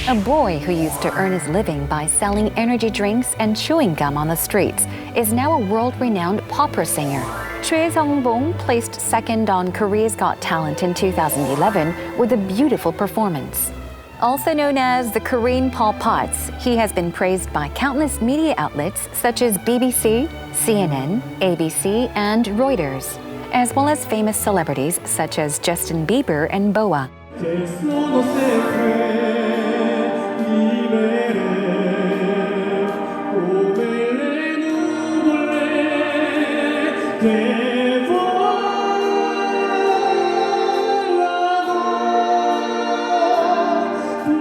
A boy who used to earn his living by selling energy drinks and chewing gum on the streets is now a world-renowned opera singer. Choi Sung-bong placed second on Korea's Got Talent in 2011 with a beautiful performance. Also known as the Korean Paul Potts, he has been praised by countless media outlets such as BBC, CNN, ABC, and Reuters, as well as famous celebrities such as Justin Bieber and Boa.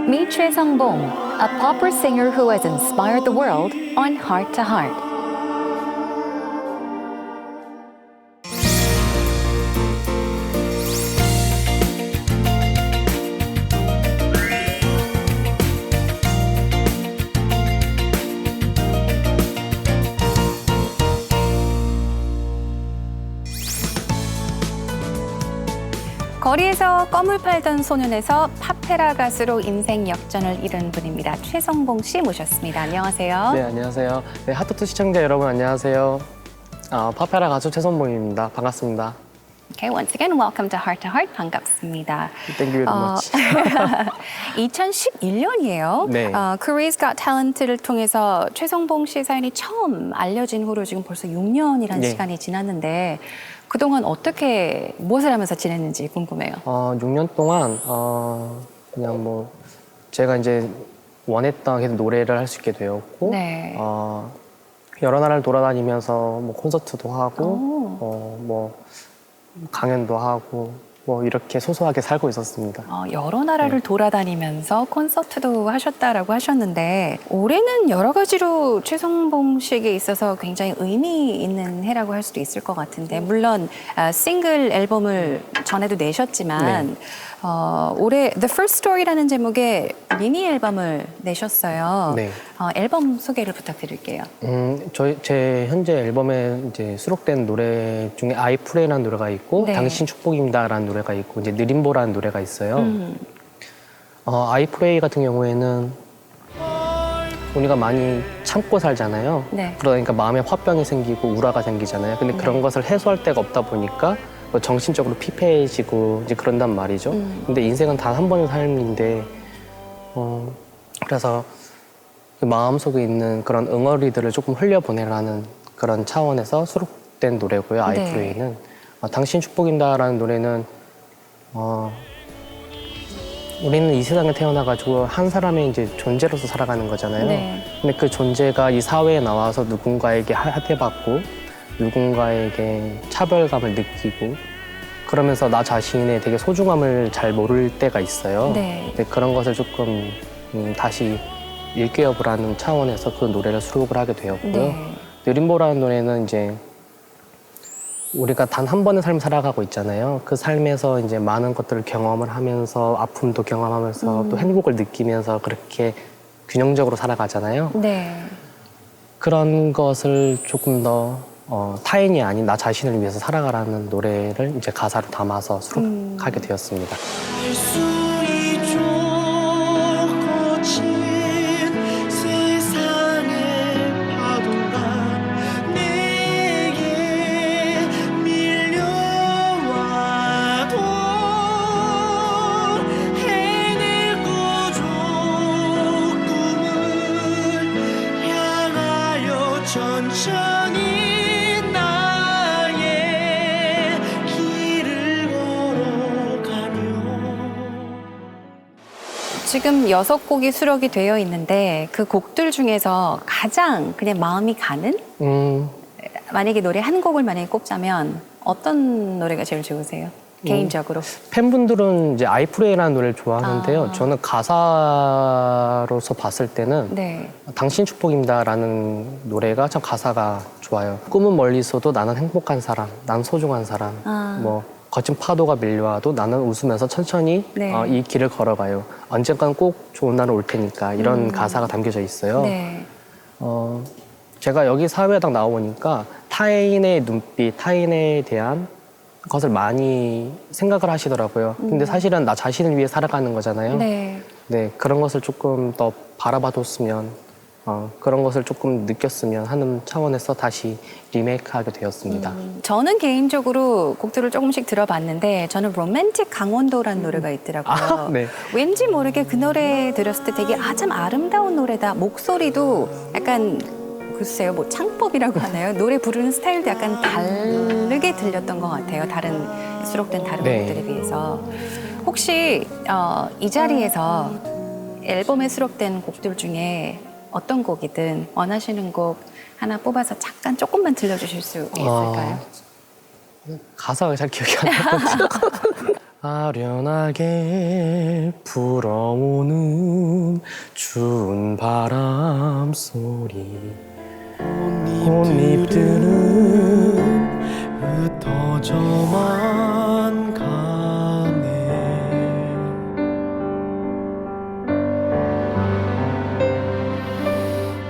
Meet Choi Sung-bong, a opera singer who has inspired the world on Heart to Heart. 거리에서 껌을 팔던 소년에서 팝페라 가수로 인생 역전을 이룬 분입니다. 최성봉 씨 모셨습니다. 안녕하세요. 네, 안녕하세요. 네, 핫토트 시청자 여러분 안녕하세요. 팝페라 가수 최성봉입니다. 반갑습니다. Okay, once again, welcome to Heart 반갑습니다. Thank you very much. 2011년이에요. 네. Korea's Got Talent를 통해서 최성봉 씨의 사연이 처음 알려진 후로 지금 벌써 6년이라는 네. 시간이 지났는데 그동안 어떻게 무엇을 하면서 지냈는지 궁금해요. 6년 동안 그냥 뭐 제가 이제 원했던 계속 노래를 할 수 있게 되었고 네. 여러 나라를 돌아다니면서 뭐 콘서트도 하고 뭐 강연도 하고 뭐 이렇게 소소하게 살고 있었습니다. 여러 나라를 돌아다니면서 콘서트도 하셨다라고 하셨는데 올해는 여러 가지로 최성봉 씨에게 있어서 굉장히 의미 있는 해라고 할 수도 있을 것 같은데 물론 싱글 앨범을 전에도 내셨지만 올해 The First Story라는 제목의 미니 앨범을 내셨어요. 네. 앨범 소개를 부탁드릴게요. 제 현재 앨범에 이제 수록된 노래 중에 I Pray라는 노래가 있고 네. 당신 축복입니다라는 노래가 있고 이제 느림보라는 노래가 있어요. I Pray 같은 경우에는 우리가 많이 참고 살잖아요. 네. 그러니까 마음에 화병이 생기고 우라가 생기잖아요. 근데 그런 것을 해소할 데가 없다 보니까 뭐 정신적으로 피폐해지고 이제 그런단 말이죠. 근데 인생은 단 한 번의 삶인데 그래서 그 마음속에 있는 그런 응어리들을 조금 흘려보내라는 그런 차원에서 수록된 노래고요. I 네. Pray는 당신 축복인다라는 노래는 우리는 이 세상에 태어나가지고 한 사람의 이제 존재로서 살아가는 거잖아요. 네. 근데 그 존재가 이 사회에 나와서 누군가에게 학대받고 누군가에게 차별감을 느끼고 그러면서 나 자신의 되게 소중함을 잘 모를 때가 있어요. 네. 근데 그런 것을 조금 다시 일깨워보라는 차원에서 그 노래를 수록을 하게 되었고요. 네. 느림보라는 노래는 이제 우리가 단 한 번의 삶을 살아가고 있잖아요. 그 삶에서 이제 많은 것들을 경험을 하면서 아픔도 경험하면서 또 행복을 느끼면서 그렇게 균형적으로 살아가잖아요. 네. 그런 것을 조금 더 타인이 아닌 나 자신을 위해서 살아가라는 노래를 이제 가사로 담아서 수록하게 되었습니다. 천천히 나의 길을 걸어가며 지금 6곡이 수록이 되어 있는데 그 곡들 중에서 가장 그냥 마음이 가는? 만약에 노래 한 곡을 만약에 꼽자면 어떤 노래가 제일 좋으세요? 개인적으로. 팬분들은 이제 I Pray라는 노래를 좋아하는데요. 저는 가사로서 봤을 때는 네. 당신 축복입니다라는 노래가 참 가사가 좋아요. 꿈은 멀리 있어도 나는 행복한 사람, 난 소중한 사람. 뭐 거친 파도가 밀려와도 나는 웃으면서 천천히 네. 이 길을 걸어가요. 언젠간 꼭 좋은 날은 올 테니까 이런 가사가 담겨져 있어요. 네. 제가 여기 사회에 딱 나오니까 타인의 눈빛, 타인에 대한 것을 많이 생각을 하시더라고요. 근데 사실은 나 자신을 위해 살아가는 거잖아요. 네. 네, 그런 것을 조금 더 바라봐뒀으면 그런 것을 조금 느꼈으면 하는 차원에서 다시 리메이크하게 되었습니다. 저는 개인적으로 곡들을 조금씩 들어봤는데 저는 로맨틱 강원도라는 노래가 있더라고요. 네. 왠지 모르게 그 노래 들었을 때 되게 참 아름다운 노래다. 목소리도 약간 글쎄요, 뭐 창법이라고 하나요? 노래 부르는 스타일도 약간 다르게 들렸던 것 같아요. 수록된 다른 네. 곡들에 비해서. 혹시 이 자리에서 앨범에 수록된 곡들 중에 어떤 곡이든 원하시는 곡 하나 뽑아서 잠깐 조금만 들려주실 수 있을까요? 가사가 잘 기억이 안 나요. 아련하게 불어오는 추운 바람 소리 꽃잎들은 흩어져만 가네.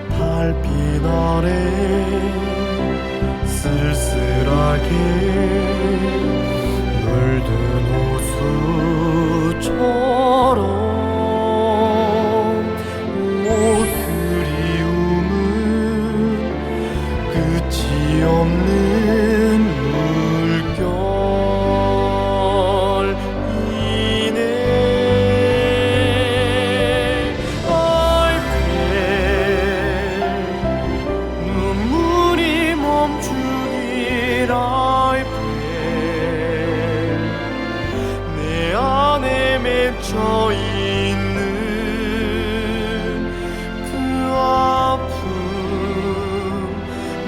달빛 아래 쓸쓸하게 물든 호수처럼 그리움은 끝이 없는 물결이네. 눈물이 멈추길 내 안에 맺혀 있는 그 아픔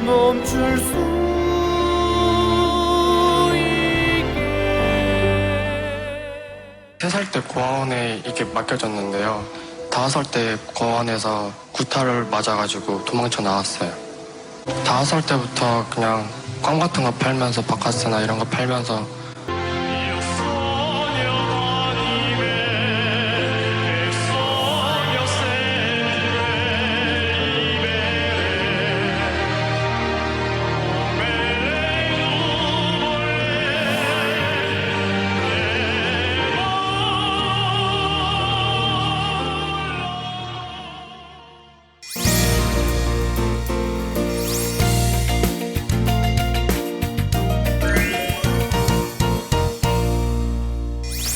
멈출 수 있게. 3살 때 고아원에 이게 맡겨졌는데요. 5살 때 고아원에서 구타를 맞아가지고 도망쳐 나왔어요. 5살 때부터 그냥 껌 같은 거 팔면서 바카스나 이런 거 팔면서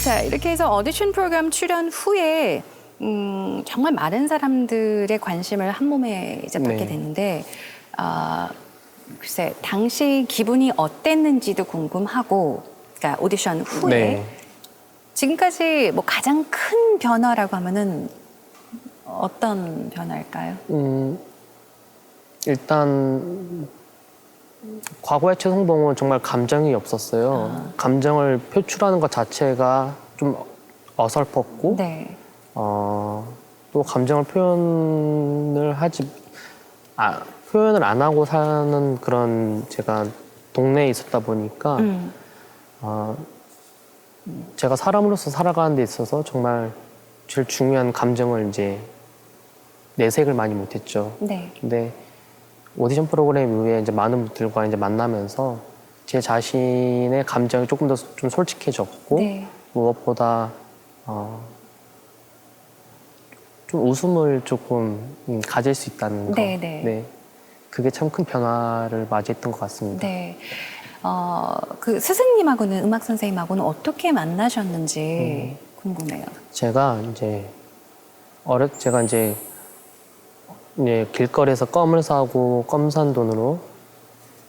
자, 이렇게 해서 오디션 프로그램 출연 후에 정말 많은 사람들의 관심을 한 몸에 이제 받게 네. 됐는데 글쎄 당시 기분이 어땠는지도 궁금하고, 그러니까 오디션 후에 네. 지금까지 뭐 가장 큰 변화라고 하면은 어떤 변화일까요? 일단 과거의 최성봉은 정말 감정이 없었어요. 감정을 표출하는 것 자체가 좀 어설펐고 네. 또 감정을 표현을 표현을 안 하고 사는 그런 제가 동네에 있었다 보니까 제가 사람으로서 살아가는 데 있어서 정말 제일 중요한 감정을 이제 내색을 많이 못했죠. 네. 근데 오디션 프로그램 이후에 이제 많은 분들과 이제 만나면서 제 자신의 감정이 조금 더 좀 솔직해졌고 네. 무엇보다 좀 웃음을 조금 가질 수 있다는 거. 네, 네. 네. 그게 참 큰 변화를 맞이했던 것 같습니다. 네. 그 스승님하고는, 음악 선생님하고는 어떻게 만나셨는지 궁금해요. 제가 이제 길거리에서 껌을 사고 껌 산 돈으로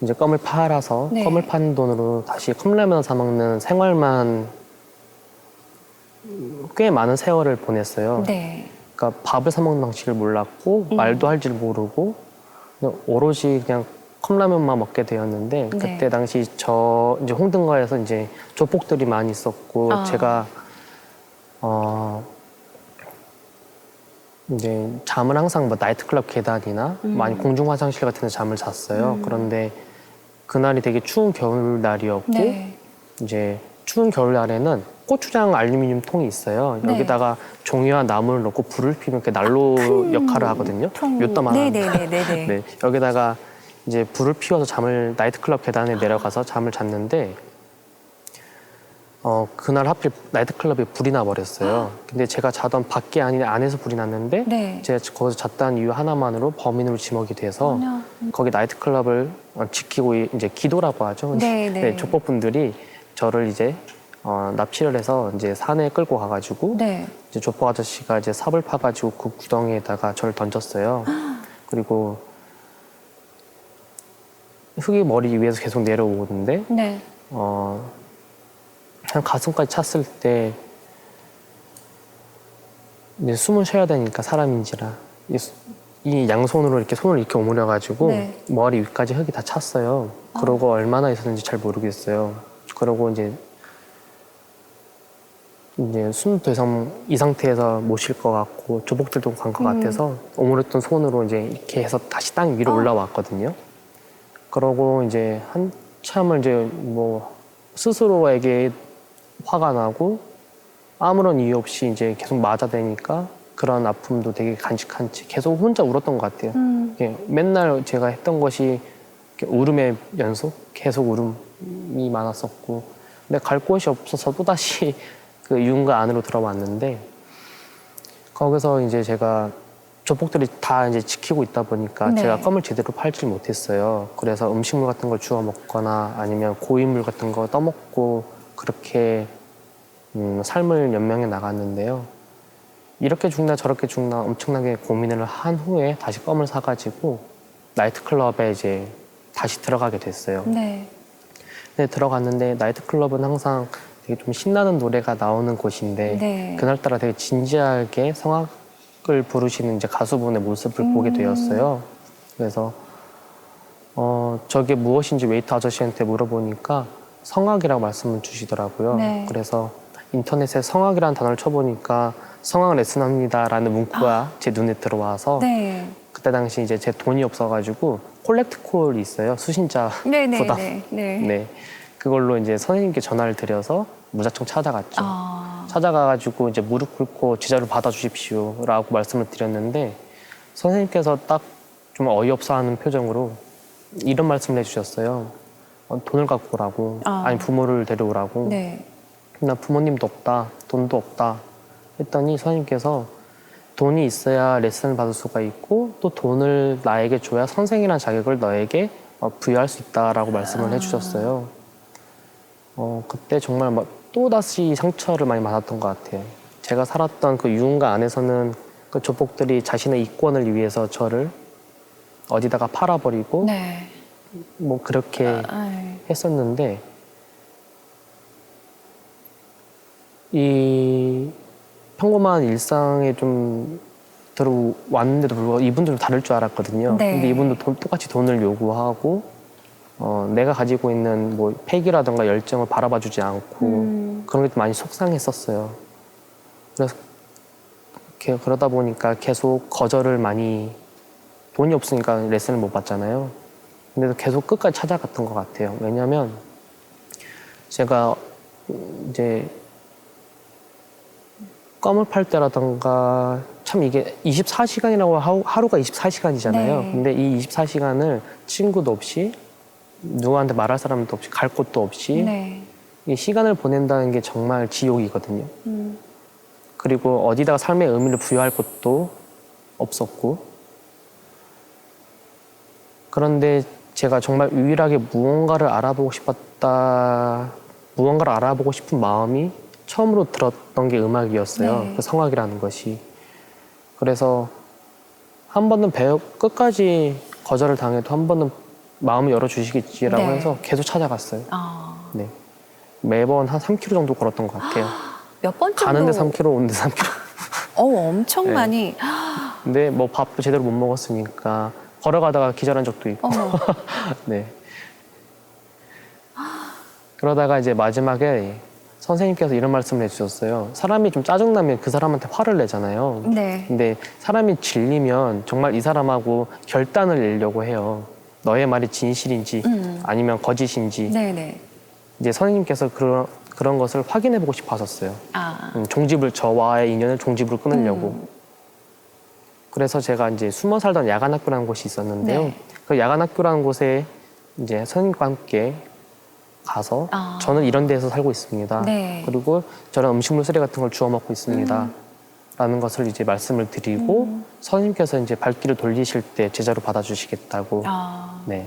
이제 껌을 팔아서 네. 껌을 판 돈으로 다시 컵라면 사 먹는 생활만 꽤 많은 세월을 보냈어요. 네. 그러니까 밥을 사 먹는 방식을 몰랐고 말도 할 줄 모르고 그냥 오로지 그냥 컵라면만 먹게 되었는데 네. 그때 당시 이제 홍등가에서 이제 조폭들이 많이 있었고 제가 이제 잠을 항상 뭐 나이트클럽 계단이나 많이 공중 화장실 같은 데 잠을 잤어요. 그런데 그날이 되게 추운 겨울날이었고 네. 이제 추운 겨울날에는 고추장 알루미늄 통이 있어요. 네. 여기다가 종이와 나무를 넣고 불을 피우면 이렇게 난로 역할을 하거든요. 요따만한. 네네네네. 네, 여기다가 이제 불을 피워서 나이트클럽 계단에 내려가서 잠을 잤는데 그날 하필 나이트클럽에 불이 나버렸어요. 근데 제가 자던 밖에 아니라 안에서 불이 났는데 네. 제가 거기서 잤다는 이유 하나만으로 범인으로 지목이 돼서 어머나. 거기 나이트클럽을 지키고 이제 기도라고 하죠. 네, 네. 족보분들이 저를 이제 납치를 해서 이제 산에 끌고 가가지고 네. 이제 족보 아저씨가 이제 삽을 파가지고 그 구덩이에다가 저를 던졌어요. 그리고 흙이 머리 위에서 계속 내려오는데 네. 한 가슴까지 찼을 때 이제 숨을 쉬어야 되니까 사람인지라 이 양손으로 이렇게 손을 이렇게 오므려 가지고 네. 머리 위까지 흙이 다 찼어요. 그러고 얼마나 있었는지 잘 모르겠어요. 그러고 이제 숨 더 이상 이 상태에서 못 쉴 것 같고 조복들도 간 것 같아서 오므렸던 손으로 이제 이렇게 해서 다시 땅 위로 올라왔거든요. 그러고 이제 한참을 이제 뭐 스스로에게 화가 나고 아무런 이유 없이 이제 계속 맞아대니까 그런 아픔도 되게 간직한 채 계속 혼자 울었던 것 같아요. 이게 맨날 제가 했던 것이 이렇게 울음의 연속, 계속 울음이 많았었고, 근데 갈 곳이 없어서 또 다시 그 유흥가 안으로 들어왔는데 거기서 이제 제가 조폭들이 다 이제 지키고 있다 보니까 네. 제가 껌을 제대로 팔질 못했어요. 그래서 음식물 같은 걸 주워 먹거나 아니면 고인물 같은 거 떠먹고 그렇게 삶을 연명해 나갔는데요. 이렇게 죽나 저렇게 죽나 엄청나게 고민을 한 후에 다시 껌을 사가지고 나이트클럽에 이제 다시 들어가게 됐어요. 네. 근데 들어갔는데 나이트클럽은 항상 되게 좀 신나는 노래가 나오는 곳인데 네. 그날따라 되게 진지하게 성악을 부르시는 이제 가수분의 모습을 보게 되었어요. 그래서 저게 무엇인지 웨이터 아저씨한테 물어보니까 성악이라고 말씀을 주시더라고요. 네. 그래서 인터넷에 성악이라는 단어를 쳐보니까 성악 레슨합니다라는 문구가 제 눈에 들어와서 네. 그때 당시 이제 제 돈이 없어가지고 콜렉트 콜이 있어요. 수신자 네. 부담. 네. 네. 네. 그걸로 이제 선생님께 전화를 드려서 무작정 찾아갔죠. 찾아가가지고 이제 무릎 꿇고 제자를 받아주십시오라고 말씀을 드렸는데 선생님께서 딱 좀 어이없어 하는 표정으로 이런 말씀을 해주셨어요. 돈을 갖고 오라고. 아니 부모를 데려오라고. 네. 나 부모님도 없다. 돈도 없다. 했더니 선생님께서 돈이 있어야 레슨을 받을 수가 있고 또 돈을 나에게 줘야 선생이라는 자격을 너에게 부여할 수 있다라고 말씀을 해주셨어요. 그때 정말 또다시 상처를 많이 받았던 것 같아요. 제가 살았던 그 유흥가 안에서는 그 조폭들이 자신의 이권을 위해서 저를 어디다가 팔아버리고 네. 뭐 그렇게 했었는데 이 평범한 일상에 좀 들어왔는데도 불구하고 이분들은 다를 줄 알았거든요. 네. 근데 이분도 똑같이 돈을 요구하고 내가 가지고 있는 뭐 패기라든가 열정을 바라봐주지 않고 그런 게 좀 많이 속상했었어요. 그래서 그러다 보니까 계속 거절을 많이 돈이 없으니까 레슨을 못 받잖아요. 근데도 계속 끝까지 찾아갔던 것 같아요. 왜냐하면 제가 이제 껌을 팔 때라던가 참 이게 24시간이라고 하루가 24시간이잖아요. 네. 근데 이 24시간을 친구도 없이 누구한테 말할 사람도 없이 갈 곳도 없이 네. 이 시간을 보낸다는 게 정말 지옥이거든요. 그리고 어디다가 삶의 의미를 부여할 곳도 없었고 그런데 제가 정말 유일하게 무언가를 알아보고 싶은 마음이 처음으로 들었던 게 음악이었어요. 네. 그 성악이라는 것이. 그래서 한 번은 끝까지 거절을 당해도 한 번은 마음을 열어주시겠지라고 네. 해서 계속 찾아갔어요. 네. 매번 한 3km 정도 걸었던 것 같아요. 몇 번 정도? 가는데 3km, 오는데 3km. 엄청 네. 많이. 근데 뭐 밥도 제대로 못 먹었으니까 걸어가다가 기절한 적도 있고. 어머. 네. 그러다가 이제 마지막에 선생님께서 이런 말씀을 해주셨어요. 사람이 좀 짜증나면 그 사람한테 화를 내잖아요. 네. 근데 사람이 질리면 정말 이 사람하고 결단을 내려고 해요. 너의 말이 진실인지 아니면 거짓인지. 네네. 이제 선생님께서 그런 것을 확인해보고 싶어 하셨어요. 저와의 인연을 종집으로 끊으려고. 그래서 제가 이제 숨어 살던 야간학교라는 곳이 있었는데요. 네. 그 야간학교라는 곳에 이제 선생님과 함께 가서 아. 저는 이런 데에서 살고 있습니다. 네. 그리고 저는 음식물 쓰레기 같은 걸 주워 먹고 있습니다. 라는 것을 이제 말씀을 드리고 선생님께서 이제 발길을 돌리실 때 제자로 받아주시겠다고. 아. 네.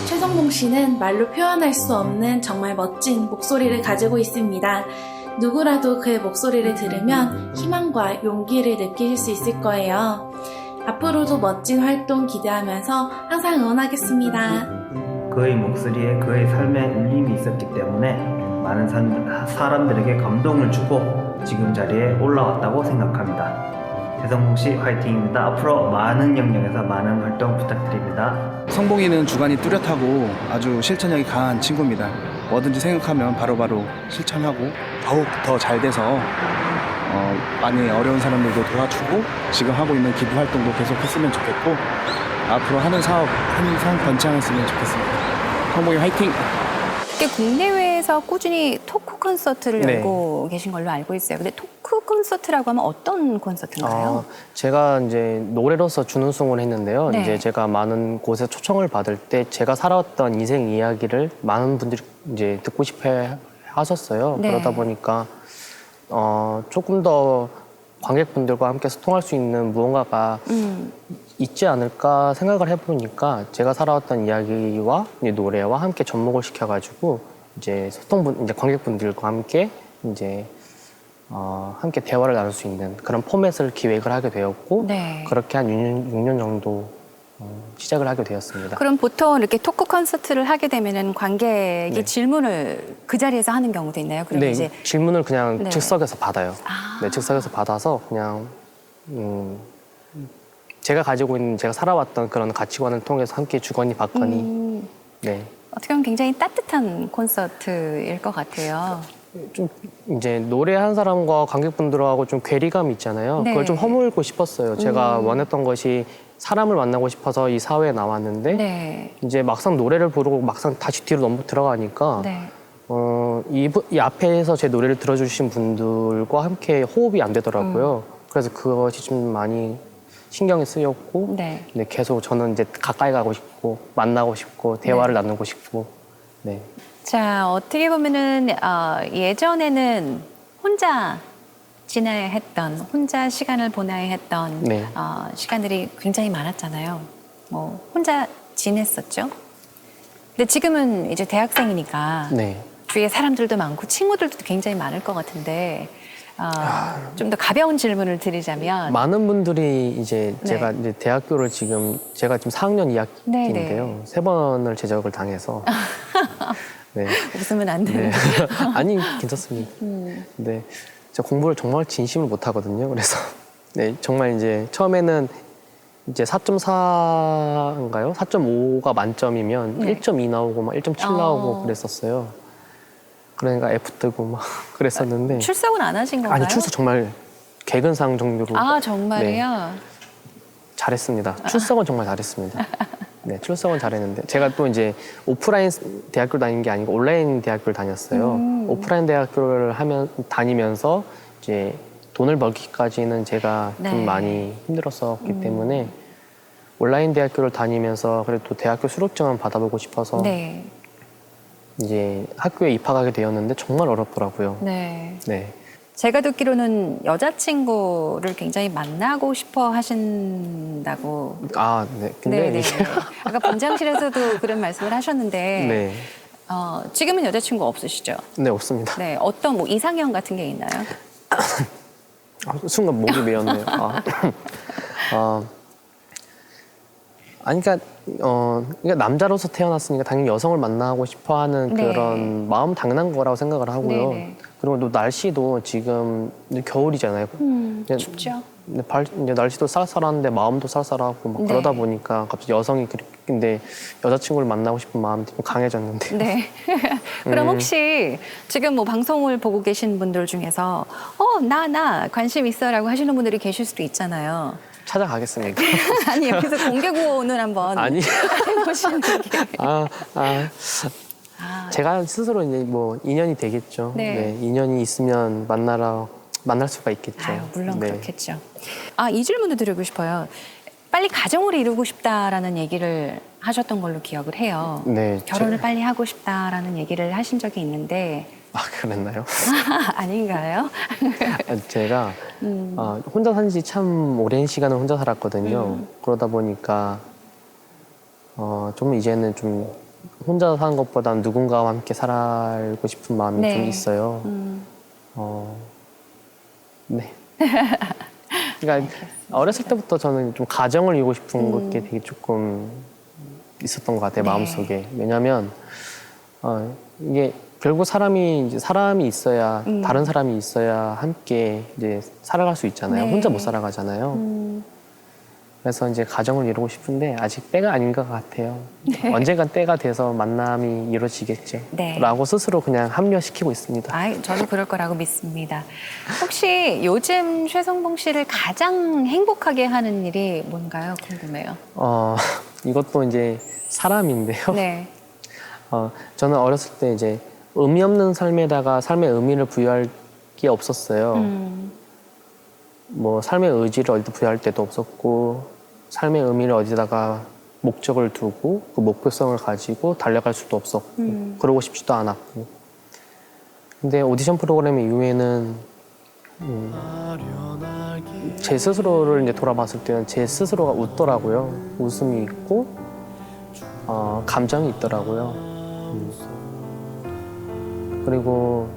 최성봉 씨는 말로 표현할 수 없는 정말 멋진 목소리를 가지고 있습니다. 누구라도 그의 목소리를 들으면 희망과 용기를 느끼실 수 있을 거예요. 앞으로도 멋진 활동 기대하면서 항상 응원하겠습니다. 그의 목소리에 그의 삶에 울림이 있었기 때문에 많은 사람들에게 감동을 주고 지금 자리에 올라왔다고 생각합니다. 최성봉 씨 화이팅입니다. 앞으로 많은 영역에서 많은 활동 부탁드립니다. 성봉이는 주관이 뚜렷하고 아주 실천력이 강한 친구입니다. 뭐든지 생각하면 바로바로 실천하고 더욱 더 잘 돼서 많이 어려운 사람들도 도와주고 지금 하고 있는 기부 활동도 계속했으면 좋겠고 앞으로 하는 사업 항상 번창했으면 좋겠습니다. 성봉이 화이팅! 특히 국내외에서 꾸준히 토크 콘서트를 네. 열고 계신 걸로 알고 있어요. 근데 토크 콘서트라고 하면 어떤 콘서트인가요? 제가 이제 노래로서 준우승을 했는데요. 네. 이제 제가 많은 곳에 초청을 받을 때 제가 살아왔던 인생 이야기를 많은 분들이 이제 듣고 싶어 하셨어요. 네. 그러다 보니까 조금 더 관객분들과 함께 소통할 수 있는 무언가가 있지 않을까 생각을 해보니까 제가 살아왔던 이야기와 이 노래와 함께 접목을 시켜가지고 이제 이제 관객분들과 함께 이제 함께 대화를 나눌 수 있는 그런 포맷을 기획을 하게 되었고 네. 그렇게 한 6년 정도 시작을 하게 되었습니다. 그럼 보통 이렇게 토크 콘서트를 하게 되면은 관객이 네. 질문을 그 자리에서 하는 경우도 있나요? 그럼 네, 이제 질문을 그냥 네. 즉석에서 받아요. 아. 네, 즉석에서 받아서 그냥 제가 가지고 있는 제가 살아왔던 그런 가치관을 통해서 함께 주거니 받거니 네. 어떻게 보면 굉장히 따뜻한 콘서트일 것 같아요. 좀 이제 노래한 사람과 관객분들하고 좀 괴리감이 있잖아요. 네. 그걸 좀 허물고 싶었어요. 제가 원했던 것이 사람을 만나고 싶어서 이 사회에 나왔는데 네. 이제 막상 노래를 부르고 막상 다시 뒤로 너무 들어가니까 네. 이 앞에서 제 노래를 들어주신 분들과 함께 호흡이 안 되더라고요. 그래서 그것이 좀 많이 신경이 쓰였고 네. 네, 계속 저는 이제 가까이 가고 싶고 만나고 싶고 대화를 나누고 싶고 네. 자, 어떻게 보면은 예전에는 혼자 지내야 했던, 혼자 시간을 보내야 했던 네. 시간들이 굉장히 많았잖아요. 뭐 혼자 지냈었죠. 근데 지금은 이제 대학생이니까 네. 주위에 사람들도 많고 친구들도 굉장히 많을 것 같은데 좀 더 가벼운 질문을 드리자면 많은 분들이 이제 네. 제가 이제 대학교를 제가 지금 4학년 2학기인데요. 네. 3번을 제적을 당해서 네. 웃으면 안 네. 되는데. 아니 괜찮습니다. 네, 제가 공부를 정말 진심을 못 하거든요. 그래서 네 정말 이제 처음에는 이제 4.4인가요? 4.5가 만점이면 네. 1.2 나오고 막 1.7 나오고 그랬었어요. 그러니까 F 뜨고 막 그랬었는데 출석은 안 하신 건가요? 아니 출석 정말 개근상 정도로 아, 정말이요? 네, 잘했습니다. 출석은 정말 잘했습니다. 네, 출석은 잘했는데 제가 또 이제 오프라인 대학교를 다닌 게 아니고 온라인 대학교를 다녔어요. 오프라인 대학교를 다니면서 이제 돈을 벌기까지는 제가 네. 좀 많이 힘들었었기 때문에 온라인 대학교를 다니면서 그래도 대학교 수료증은 받아보고 싶어서 네. 이제 학교에 입학하게 되었는데 정말 어렵더라고요. 네. 네. 제가 듣기로는 여자친구를 굉장히 만나고 싶어 하신다고. 아, 네. 근데 네, 이게 아까 본장실에서도 그런 말씀을 하셨는데 네. 지금은 여자친구 없으시죠? 네, 없습니다. 네, 어떤 뭐 이상형 같은 게 있나요? 순간 목이 메었네요. 아니, 그러니까 남자로서 태어났으니까 당연히 여성을 만나고 싶어 하는 네. 그런 마음 당연한 거라고 생각을 하고요. 네네. 그리고 또 날씨도 지금 겨울이잖아요. 이제 춥죠. 이제 날씨도 쌀쌀한데 마음도 쌀쌀하고 막 네. 그러다 보니까 갑자기 여성이 근데 여자친구를 만나고 싶은 마음이 좀 강해졌는데. 네. 그럼 혹시 지금 뭐 방송을 보고 계신 분들 중에서 나 관심 있어라고 하시는 분들이 계실 수도 있잖아요. 찾아가겠습니다. 아니 여기서 공개 구원을 한번 아니. 해보시는 게. 제가 스스로 이제 뭐 인연이 되겠죠. 네. 인연이 있으면 만날 수가 있겠죠. 아유, 물론 네. 그렇겠죠. 이 질문도 드리고 싶어요. 빨리 가정을 이루고 싶다라는 얘기를 하셨던 걸로 기억을 해요. 네. 결혼을 빨리 하고 싶다라는 얘기를 하신 적이 있는데 그랬나요? 아닌가요? 제가 혼자 산 지 참 오랜 시간을 혼자 살았거든요. 그러다 보니까 좀 이제는 좀 혼자 사는 것보다는 누군가와 함께 살고 싶은 마음이 네. 좀 있어요. 네. 그러니까 어렸을 때부터 저는 좀 가정을 이루고 싶은 게 되게 조금 있었던 것 같아요. 네. 마음속에. 왜냐하면 이게 결국 사람이 있어야 다른 사람이 있어야 함께 이제 살아갈 수 있잖아요. 네. 혼자 못 살아가잖아요. 그래서 이제 가정을 이루고 싶은데 아직 때가 아닌 것 같아요. 언젠간 때가 돼서 만남이 이루어지겠지. 네. 라고 스스로 그냥 합리화시키고 있습니다. 저도 그럴 거라고 믿습니다. 혹시 요즘 최성봉 씨를 가장 행복하게 하는 일이 뭔가요? 궁금해요. 이것도 이제 사람인데요. 네. 저는 어렸을 때 이제 의미 없는 삶에다가 삶의 의미를 부여할 게 없었어요. 뭐 삶의 의지를 어디다 부여할 때도 없었고 삶의 의미를 어디다가 목적을 두고 그 목표성을 가지고 달려갈 수도 없었고 그러고 싶지도 않았고 근데 오디션 프로그램 이후에는 제 스스로를 이제 돌아봤을 때는 제 스스로가 웃더라고요. 웃음이 있고 감정이 있더라고요. 그리고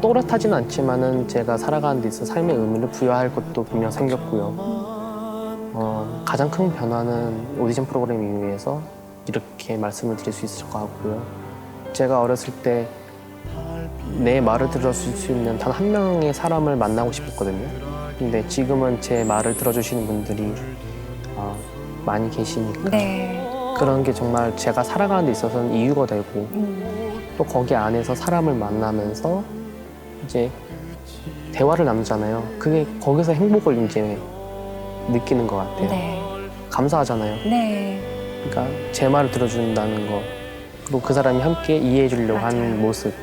또렷하진 않지만은 제가 살아가는 데 있어 삶의 의미를 부여할 것도 분명 생겼고요. 가장 큰 변화는 오디션 프로그램 이후에서 이렇게 말씀을 드릴 수 있을 것 같고요. 제가 어렸을 때 내 말을 들어줄 수 있는 단 한 명의 사람을 만나고 싶었거든요. 근데 지금은 제 말을 들어주시는 분들이 많이 계시니까 네. 그런 게 정말 제가 살아가는 데 있어서는 이유가 되고 또 거기 안에서 사람을 만나면서 이제 대화를 나누잖아요. 그게 거기서 행복을 이제 느끼는 것 같아요. 네. 감사하잖아요. 네. 그러니까 제 말을 들어준다는 거 그리고 그 사람이 함께 이해해 주려고 맞아요. 하는 모습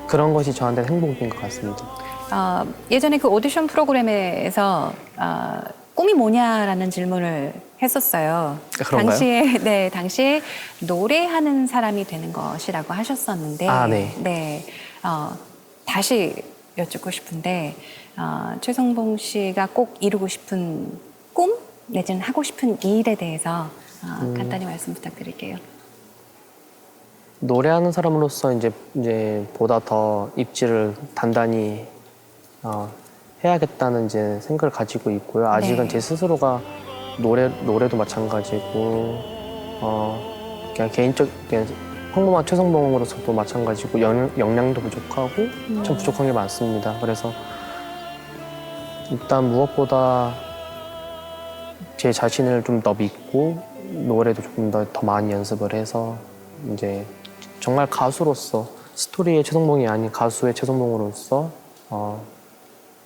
그런 것이 저한테는 행복인 것 같습니다. 예전에 그 오디션 프로그램에서 꿈이 뭐냐라는 질문을 했었어요. 그런가요? 당시에 노래하는 사람이 되는 것이라고 하셨었는데, 네. 다시 여쭙고 싶은데 최성봉 씨가 꼭 이루고 싶은 꿈 내지는 하고 싶은 일에 대해서 간단히 말씀 부탁드릴게요. 노래하는 사람으로서 이제 보다 더 입지를 단단히 해야겠다는 이제 생각을 가지고 있고요. 아직은 네. 제 스스로가 노래도 마찬가지고 그냥 그냥 평범한 최성봉으로서도 마찬가지고 역량도 부족하고 좀 부족한 게 많습니다. 그래서 일단 무엇보다 제 자신을 좀 더 믿고 노래도 조금 더 많이 연습을 해서 이제 정말 가수로서 스토리의 최성봉이 아닌 가수의 최성봉으로서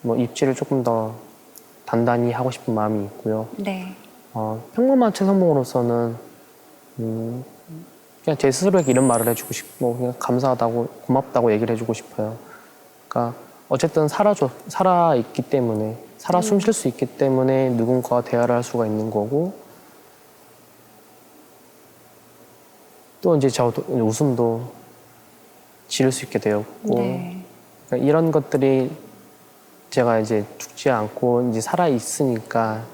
뭐 입지를 조금 더 단단히 하고 싶은 마음이 있고요. 네. 평범한 최성봉으로서는 그냥 제 스스로에게 이런 말을 해주고 싶고 그냥 감사하다고 고맙다고 얘기를 해주고 싶어요. 그러니까 어쨌든 살아있기 때문에 숨 쉴 수 있기 때문에 누군가와 대화를 할 수가 있는 거고 또 이제 저도 웃음도 지를 수 있게 되었고 네. 그러니까 이런 것들이 제가 이제 죽지 않고 이제 살아 있으니까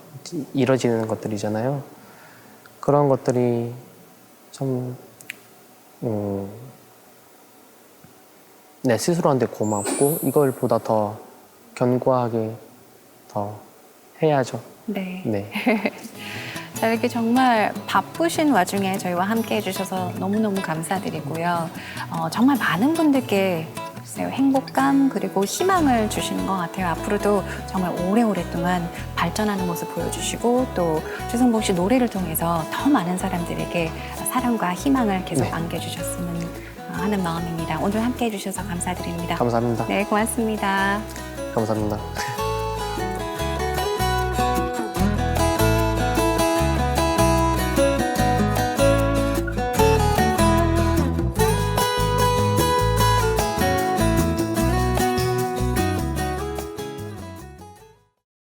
이뤄지는 것들이잖아요. 그런 것들이 참 내 스스로한테 고맙고 이걸 보다 더 견고하게 더 해야죠. 네. 네. 자, 이렇게 정말 바쁘신 와중에 저희와 함께 해주셔서 너무너무 감사드리고요. 정말 많은 분들께 글쎄요, 행복감 그리고 희망을 주시는 것 같아요. 앞으로도 정말 오래오랫동안 발전하는 모습 보여주시고 또 최성봉 씨 노래를 통해서 더 많은 사람들에게 사랑과 희망을 계속 네. 안겨주셨으면 하는 마음입니다. 오늘 함께 해주셔서 감사드립니다. 감사합니다. 네, 고맙습니다. 감사합니다.